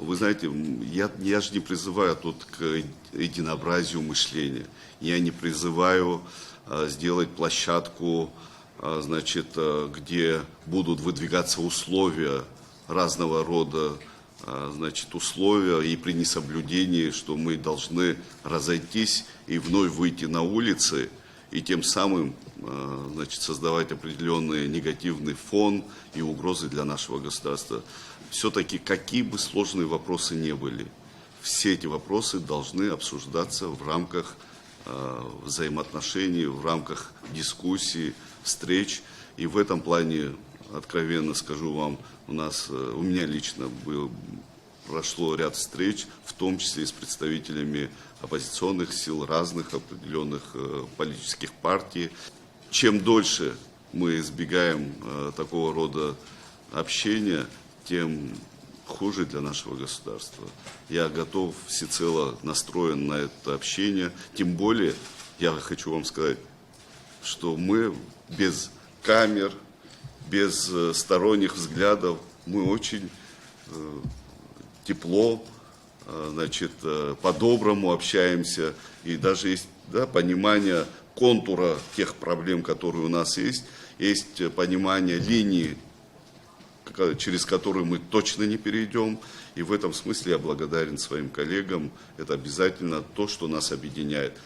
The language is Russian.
вы знаете, я же не призываю тут к единообразию мышления. Я не призываю сделать площадку, значит, где будут выдвигаться условия разного рода, значит, условия и при несоблюдении, что мы должны разойтись и вновь выйти на улицы, и тем самым, значит, создавать определенный негативный фон и угрозы для нашего государства. Все-таки, какие бы сложные вопросы ни были, все эти вопросы должны обсуждаться в рамках взаимоотношений, в рамках дискуссий, встреч. И в этом плане, откровенно скажу вам, у меня лично прошло ряд встреч, в том числе и с представителями оппозиционных сил, разных определенных политических партий. Чем дольше мы избегаем такого рода общения, тем хуже для нашего государства. Я готов, всецело настроен на это общение. Тем более, я хочу вам сказать, что мы без камер, без сторонних взглядов, мы очень тепло, значит, по-доброму общаемся. И даже есть, да, понимание контура тех проблем, которые у нас есть понимание линии, через которую мы точно не перейдем. И в этом смысле я благодарен своим коллегам. Это обязательно то, что нас объединяет.